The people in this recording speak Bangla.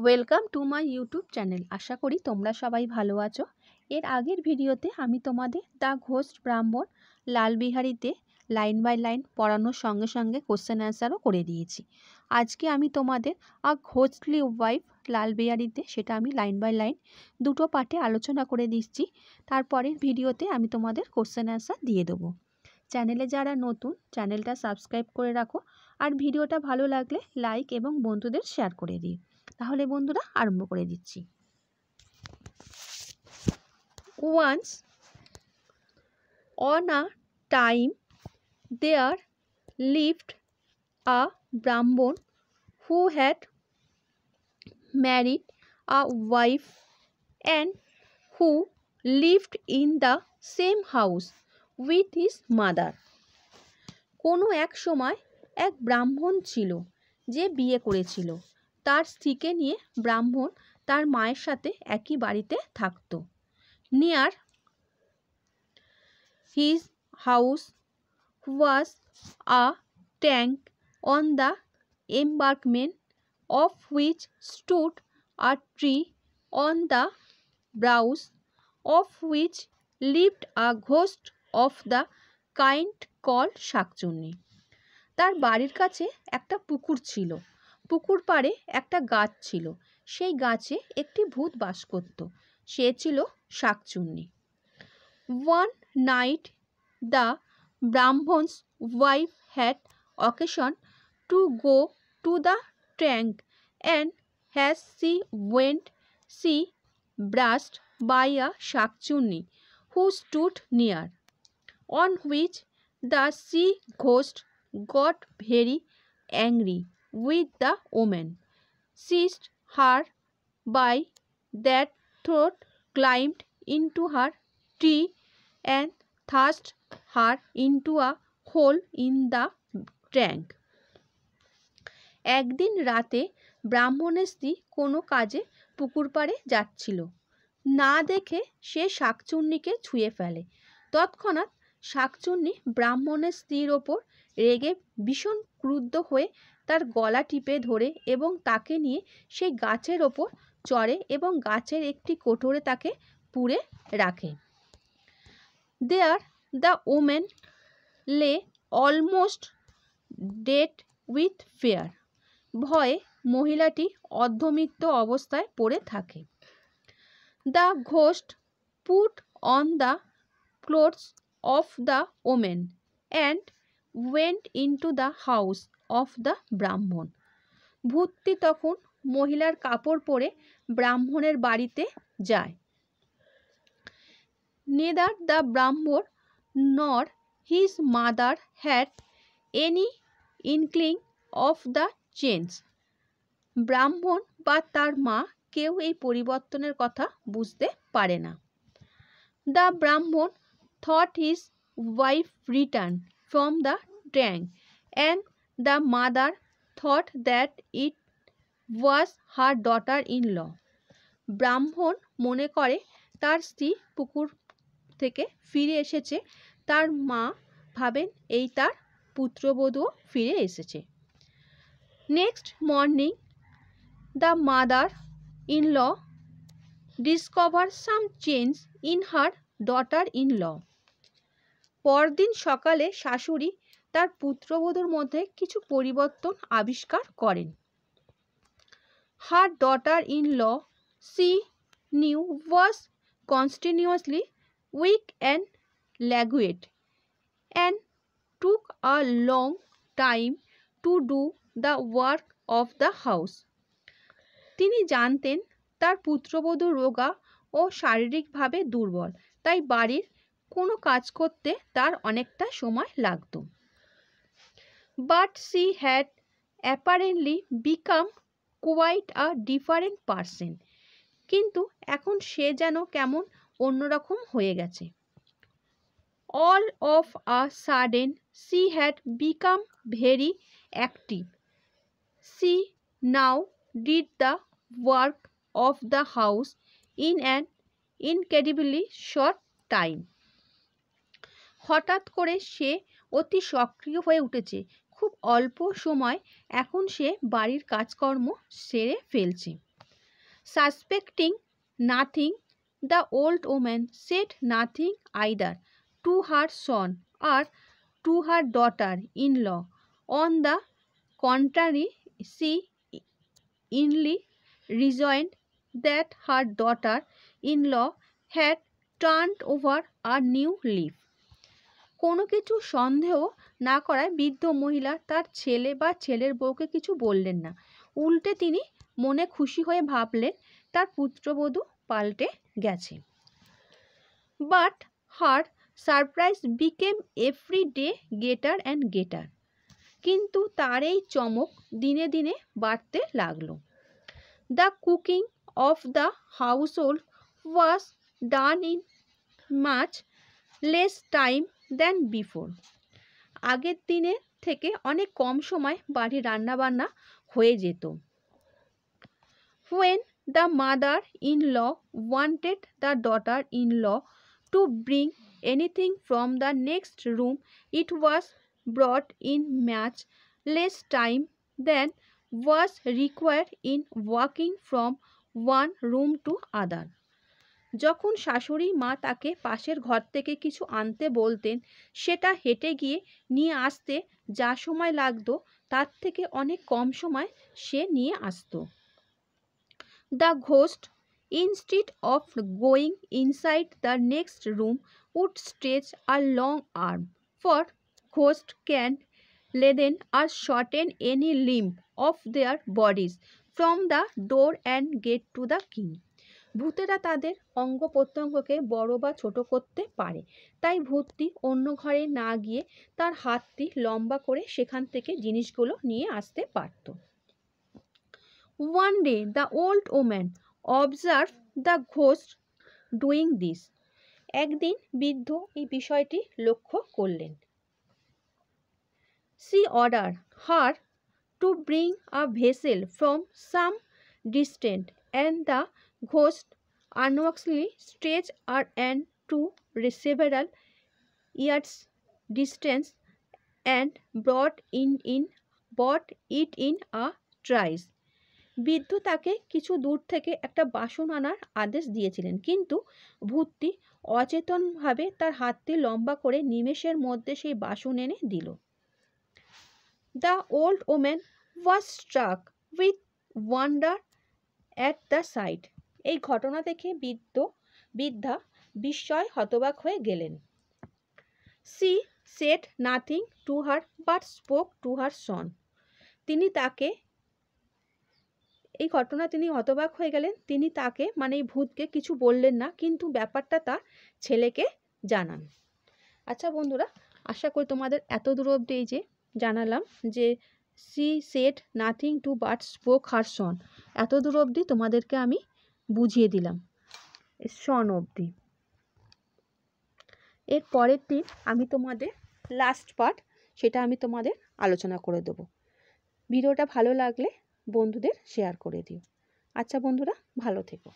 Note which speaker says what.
Speaker 1: Welcome to my YouTube channel. আশা করি তোমরা সবাই ভালো আছো। এর আগের ভিডিওতে আমি তোমাদের দ্য ঘোস্ট ব্রাহ্মণ লালবিহারীতে লাইন বাই লাইন পড়ানোর সঙ্গে সঙ্গে কোশ্চেন অ্যান্সারও করে দিয়েছি। আজকে আমি তোমাদের আ ঘোস্টলি ওয়াইফ লালবিহারীতে সেটা আমি লাইন বাই লাইন দুটো পার্টে আলোচনা করে দিচ্ছি। তারপরের ভিডিওতে আমি তোমাদের কোশ্চেন অ্যান্সার দিয়ে দেবো। চ্যানেলে যারা নতুন, চ্যানেলটা সাবস্ক্রাইব করে রাখো, আর ভিডিওটা ভালো লাগলে লাইক এবং বন্ধুদের শেয়ার করে দিই। তাহলে বন্ধুরা আরম্ভ করে দিচ্ছি। Once on a time there lived a Brahmin who had married a wife and who lived in the same house with his mother. কোনো এক সময় এক ব্রাহ্মণ ছিল যে বিয়ে করেছিল। তার স্ত্রীকে নিয়ে ব্রাহ্মণ তার মায়ের সাথে একই বাড়িতে থাকত। Near his house was a tank on the embankment of which stood a tree on the boughs of which lived a ghost of the kind called shakchunni. তার বাড়ির কাছে একটা পুকুর ছিল। পুকুর পাড়ে একটা গাছ ছিল। সেই গাছে একটি ভূত বাস করত। সে ছিল শাকচুন্নি। One night the brahman's wife had occasion to go to the tank and has she went she brushed by a shakchunni who stood near, on which the she ghost got very angry with the woman, seized her by that throat, climbed into her tree and thrust her into a hole in the trunk. একদিন রাতে ব্রাহ্মণের স্ত্রী কোনো কাজে পুকুর পাড়ে যাচ্ছিল। না দেখে সে শাকচুন্নিকে ছুঁয়ে ফেলে। তৎক্ষণাৎ শাকচুন্নি ব্রাহ্মণের স্ত্রীর ওপর রেগে ভীষণ ক্রুদ্ধ হয়ে তার গলা টিপে ধরে এবং তাকে নিয়ে সেই গাছের ওপর চড়ে এবং গাছের একটি কোটরে তাকে পুরে রাখে। দেয়ার দ্য ওমেন লে অলমোস্ট ডেড উইথ ফিয়ার। ভয়ে মহিলাটি অর্ধমৃত্যু অবস্থায় পড়ে থাকে। The ghost put on the clothes of the women and went into the house of the ব্রাহ্মণ। ভূতটি তখন মহিলার কাপড় পরে ব্রাহ্মণের বাড়িতে যায়। Neither the brahman nor his mother had any inkling of the change. ব্রাহ্মণ বা তার মা কেউ এই পরিবর্তনের কথা বুঝতে পারে না। দ্য ব্রাহ্মণ thought his wife return from the tank and the mother thought that it was her daughter-in-law. ব্রাহ্মণ মনে করে তার স্ত্রী পুকুর থেকে ফিরে এসেছে। তার মা ভাবেন এই তার পুত্রবধূ ফিরে এসেছে। Next morning the mother-in-law discovered some change in her daughter-in-law. পরদিন সকালে শাশুড়ি তার পুত্রবধূর মধ্যে কিছু পরিবর্তন আবিষ্কার করেন। Her daughter in law she knew was continuously weak and languid and took a long time to do the work of the house. তিনি জানতেন তার পুত্রবধূ রোগা ও শারীরিকভাবে দুর্বল, তাই বাড়ির কোনো কাজ করতে তার অনেকটা সময় লাগত। But she had apparently become quite a different person. কিন্তু এখন সে যেন কেমন অন্যরকম হয়ে গেছে। All of a sudden she had become very active. She now did the work of the house in an incredibly short time. হঠাৎ করে সে অতি সক্রিয় হয়ে উঠেছে। খুব অল্প সময় এখন সে বাড়ির কাজকর্ম সেরে ফেলছে। Suspecting nothing, the old woman said nothing either to her son or to her daughter-in-law. On the contrary, she inly rejoined that her daughter-in-law had turned over a new leaf. কোনো কিছু সন্দেহ না করায় বৃদ্ধ মহিলা তার ছেলে বা ছেলের বউকে কিছু বললেন না। উল্টে তিনি মনে খুশি হয়ে ভাবলেন তার পুত্রবধূ পাল্টে গেছে। But her surprise became every day greater and greater. কিন্তু তার এই চমক দিনে দিনে বাড়তে লাগলো। The cooking of the household was done in much less time than before. আগের দিনের থেকে অনেক কম সময় বাড়ির রান্নাবান্না হয়ে যেত। When the mother-in-law wanted the daughter-in-law to bring anything from the next room, it was brought in much less time than was required in walking from one room to other. যখন শাশুড়ি মা তাকে পাশের ঘর থেকে কিছু আনতে বলতেন, সেটা হেঁটে গিয়ে নিয়ে আসতে যা সময় লাগতো তার থেকে অনেক কম সময় সে নিয়ে আসতো। The ghost, instead of going inside the next room, would stretch a long arm, for ghosts can lengthen or shorten any limb of their bodies from the door and get to the king. ভূতেরা তাদের অঙ্গ প্রত্যঙ্গকে বড় বা ছোট করতে পারে, তাই ভূতটি অন্য ঘরে না গিয়ে তার হাতটি লম্বা করে সেখান থেকে জিনিসগুলো নিয়ে আসতে পারত। One day the old woman observed the ghost doing this. একদিন বৃদ্ধ এই বিষয়টি লক্ষ্য করলেন। She ordered her to bring a vessel from some distance, and the ghost unwittingly stretched her hand to several yards distance and brought it in a trice. বৃদ্ধ তাকে কিছু দূর থেকে একটা বাসন আনার আদেশ দিয়েছিলেন, কিন্তু ভূতটি অচেতনভাবে তার হাতটি লম্বা করে নিমেষের মধ্যে সেই বাসন এনে দিল। The old woman was struck with wonder at the sight. এই ঘটনা দেখে বৃদ্ধা বিস্ময় হতবাক হয়ে গেলেন। She said nothing to her but spoke to her son. এই ঘটনা তিনি হতবাক হয়ে গেলেন। তিনি তাকে মানে এই ভূতকে কিছু বললেন না, কিন্তু ব্যাপারটা তার ছেলেকে জানান। আচ্ছা বন্ধুরা, আশা করি তোমাদের এত দূর অবধি এই যে জানালাম যে she said nothing to but spoke her son, এত দূর অবধি তোমাদেরকে আমি বুঝিয়ে দিলাম, সন অবধি। এর পরের দিন আমি তোমাদের লাস্ট পার্ট সেটা আমি তোমাদের আলোচনা করে দেবো। ভিডিওটা ভালো লাগলে বন্ধুদের শেয়ার করে দিও। আচ্ছা বন্ধুরা, ভালো থেকো।